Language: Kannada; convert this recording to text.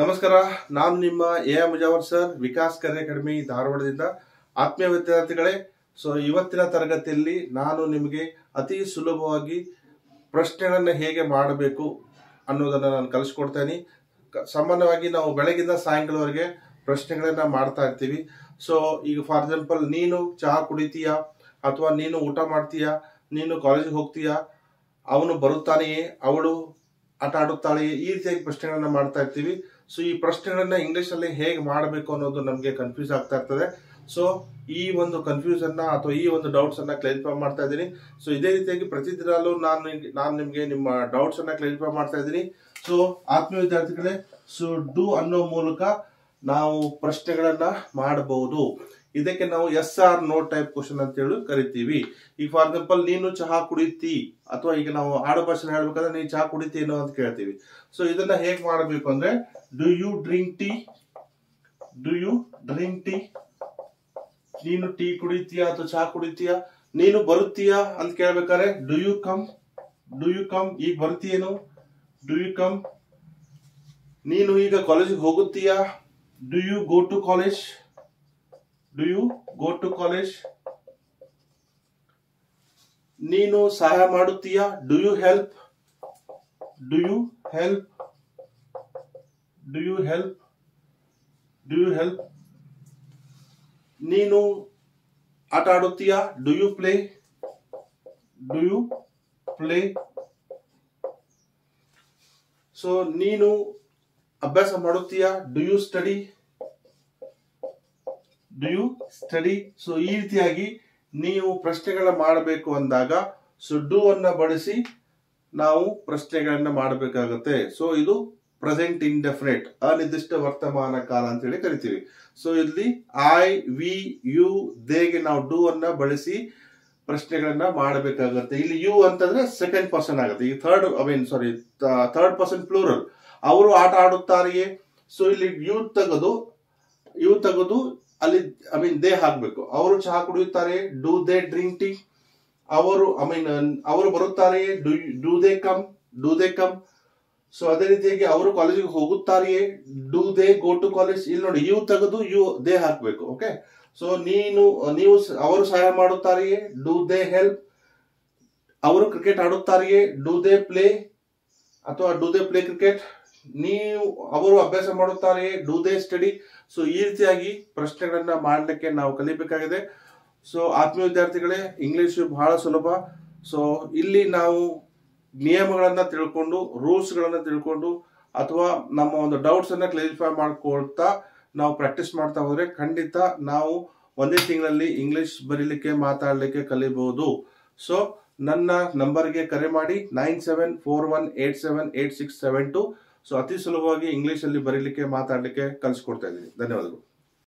ನಮಸ್ಕಾರ. ನಾನು ನಿಮ್ಮ ಎ ಮುಜಾವರ್ ಸರ್, ವಿಕಾಸ್ ಕರೆ ಅಕಾಡೆಮಿ ಧಾರವಾಡದಿಂದ. ಆತ್ಮೀಯ ವಿದ್ಯಾರ್ಥಿಗಳೇ, ಇವತ್ತಿನ ತರಗತಿಯಲ್ಲಿ ನಾನು ನಿಮಗೆ ಅತಿ ಸುಲಭವಾಗಿ ಪ್ರಶ್ನೆಗಳನ್ನು ಹೇಗೆ ಮಾಡಬೇಕು ಅನ್ನೋದನ್ನು ನಾನು ಕಲಿಸ್ಕೊಡ್ತೇನೆ. ಸಾಮಾನ್ಯವಾಗಿ ನಾವು ಬೆಳಗಿಂದ ಸಾಯಂಕಾಲವರೆಗೆ ಪ್ರಶ್ನೆಗಳನ್ನ ಮಾಡ್ತಾ ಇರ್ತೀವಿ. ಈಗ ಫಾರ್ ಎಕ್ಸಾಂಪಲ್, ನೀನು ಚಹಾ ಕುಡಿತೀಯಾ, ಅಥವಾ ನೀನು ಊಟ ಮಾಡ್ತೀಯಾ, ನೀನು ಕಾಲೇಜಿಗೆ ಹೋಗ್ತೀಯಾ, ಅವನು ಬರುತ್ತಾನೆಯೇ, ಅವಳು ಆಟ ಆಡುತ್ತಾಳೆಯೇ, ಈ ರೀತಿಯಾಗಿ ಪ್ರಶ್ನೆಗಳನ್ನ ಮಾಡ್ತಾ ಇರ್ತೀವಿ. ಈ ಪ್ರಶ್ನೆಗಳನ್ನ ಇಂಗ್ಲಿಷ್ ಅಲ್ಲಿ ಹೇಗೆ ಮಾಡಬೇಕು ಅನ್ನೋದು ನಮಗೆ ಕನ್ಫ್ಯೂಸ್ ಆಗ್ತಾ ಇರ್ತದೆ. ಈ ಒಂದು ಕನ್ಫ್ಯೂಷನ್ ಅಥವಾ ಈ ಒಂದು ಡೌಟ್ಸ್ ಅನ್ನ ಕ್ಲಾರಿಫೈ ಮಾಡ್ತಾ ಇದ್ದೀನಿ. ಇದೇ ರೀತಿಯಾಗಿ ಪ್ರತಿದಿನಾಲೂ ನಾನು ನಿಮಗೆ ನಿಮ್ಮ ಡೌಟ್ಸ್ ಅನ್ನ ಕ್ಲಾರಿಫೈ ಮಾಡ್ತಾ ಇದ್ದೀನಿ. ಆತ್ಮೀಯ ವಿದ್ಯಾರ್ಥಿಗಳೇ, ಡೂ ಅನ್ನೋ ಮೂಲಕ ನಾವು ಪ್ರಶ್ನೆಗಳನ್ನ ಮಾಡಬಹುದು. ಇದಕ್ಕೆ ನಾವು yes or no type question ಅಂತ ಹೇಳಿ ಕರಿತೀವಿ. ಈಗ ಫಾರ್ ಎಕ್ಸಾಂಪಲ್, ನೀನು ಚಹಾ ಕುಡಿತಿ, ಅಥವಾ ಈಗ ನಾವು ಆಡು ಭಾಷೆ ಹೇಳ್ಬೇಕಾದ್ರೆ ನೀನು ಚಹಾ ಕುಡಿತೀನೋ ಅಂತ ಕೇಳ್ತೀವಿ. ಇದನ್ನ ಹೇಗ್ ಮಾಡಬೇಕು ಅಂದ್ರೆ, do you drink tea, do you drink tea, ನೀನು ಟೀ ಕುಡಿತೀಯಾ ಅಥವಾ ಚಹಾ ಕುಡಿತೀಯಾ. ನೀನು ಬರುತ್ತೀಯಾ ಅಂತ ಕೇಳ್ಬೇಕಾದ್ರೆ do you come, do you come, ಈಗ ಬರ್ತೀಯೇನು, ಡು ಯು ಕಮ್. ನೀನು ಈಗ ಕಾಲೇಜಿಗೆ ಹೋಗುತ್ತೀಯಾ, do you go to college, do you go to college. ನೀನು ಸಹಾಯ ಮಾಡುತ್ತೀಯಾ, do you help, do you help, do you help, do you help. ನೀನು ಆಟ ಆಡುತ್ತೀಯಾ, do you play, do you play. ನೀನು ಅಭ್ಯಾಸ ಮಾಡುತ್ತೀಯಾ, do you study, do you study. ಈ ರೀತಿಯಾಗಿ ನೀವು ಪ್ರಶ್ನೆಗಳನ್ನ ಮಾಡಬೇಕು ಅಂದಾಗ ಡೂ ಅನ್ನ ಬಳಸಿ ನಾವು ಪ್ರಶ್ನೆಗಳನ್ನ ಮಾಡಬೇಕಾಗುತ್ತೆ. ಇದು ಪ್ರೆಸೆಂಟ್ ಇಂಡೆಫಿನಿಟ್, ಅನಿರ್ದಿಷ್ಟ ವರ್ತಮಾನ ಕಾಲ ಅಂತ ಹೇಳಿ ಕರಿತೀವಿ. ಇಲ್ಲಿ ಐ, ವಿ, ಯು, ದೇಗೆ ನಾವು ಡೂ ಅನ್ನ ಬಳಸಿ ಪ್ರಶ್ನೆಗಳನ್ನ ಮಾಡಬೇಕಾಗುತ್ತೆ. ಇಲ್ಲಿ ಯು ಅಂತಂದ್ರೆ ಸೆಕೆಂಡ್ ಪರ್ಸನ್ ಆಗುತ್ತೆ. ಈ ಥರ್ಡ್ ಪರ್ಸನ್ ಪ್ಲೂರಲ್. ಅವರು ಆಟ ಆಡುತ್ತಾರೆಯೇ. ಇಲ್ಲಿ ಯು ತೆಗೆದು ಅಲ್ಲಿ ದೇ ಹಾಕ್ಬೇಕು. ಅವರು ಚಹಾ ಕುಡಿಯುತ್ತಾರೆ, ಡೂ ದೇ ಡ್ರಿಂಕ್ ಟೀ. ಅವರು ಬರುತ್ತಾರೆಯೇ, do they come, do they come. ಅದೇ ರೀತಿಯಾಗಿ ಅವರು ಕಾಲೇಜಿಗೆ ಹೋಗುತ್ತಾರೆಯೇ, do they go to college. ಇಲ್ಲಿ ನೋಡಿ, ಯು ತೆಗೆದು ಯು ದೇ ಹಾಕ್ಬೇಕು. ಓಕೆ. ನೀವು ಅವರು ಸಹಾಯ ಮಾಡುತ್ತಾರೆಯೇ, ಡೂ ದೇ ಹೆಲ್ಪ್. ಅವರು ಕ್ರಿಕೆಟ್ ಆಡುತ್ತಾರೆಯೇ, ಡೂ ದೇ ಪ್ಲೇ, ಅಥವಾ ಡೂ ದೇ ಪ್ಲೇ ಕ್ರಿಕೆಟ್. ಅವರು ಅಭ್ಯಾಸ ಮಾಡುತ್ತಾರೆಯೇ, ಡೂ ದೇ ಸ್ಟಡಿ. ಈ ರೀತಿಯಾಗಿ ಪ್ರಶ್ನೆಗಳನ್ನ ಮಾಡಲಿಕ್ಕೆ ನಾವು ಕಲಿಬೇಕಾಗಿದೆ. ಆತ್ಮೀಯ ವಿದ್ಯಾರ್ಥಿಗಳೇ, ಇಂಗ್ಲಿಷ್ ಬಹಳ ಸುಲಭ. ಇಲ್ಲಿ ನಾವು ನಿಯಮಗಳನ್ನ ತಿಳ್ಕೊಂಡು, ರೂಲ್ಸ್ ಗಳನ್ನ ತಿಳ್ಕೊಂಡು, ಅಥವಾ ನಮ್ಮ ಒಂದು ಡೌಟ್ಸ್ ಅನ್ನ ಕ್ಲಾರಿಫೈ ಮಾಡ್ಕೊಳ್ತಾ ನಾವು ಪ್ರಾಕ್ಟೀಸ್ ಮಾಡ್ತಾ ಹೋದ್ರೆ ಖಂಡಿತ ನಾವು ಒಂದೇ ತಿಂಗಳಲ್ಲಿ ಇಂಗ್ಲಿಷ್ ಬರೀಲಿಕ್ಕೆ, ಮಾತಾಡ್ಲಿಕ್ಕೆ ಕಲಿಬಹುದು. ನನ್ನ ನಂಬರ್ಗೆ ಕರೆ ಮಾಡಿ 9741878672. ಅತಿ ಸುಲಭವಾಗಿ ಇಂಗ್ಲಿಷ್ ಅಲ್ಲಿ ಬರೀಲಿಕ್ಕೆ, ಮಾತಾಡ್ಲಿಕ್ಕೆ ಕಲಿಸ್ಕೊಡ್ತಾ ಇದ್ದೀನಿ. ಧನ್ಯವಾದಗಳು.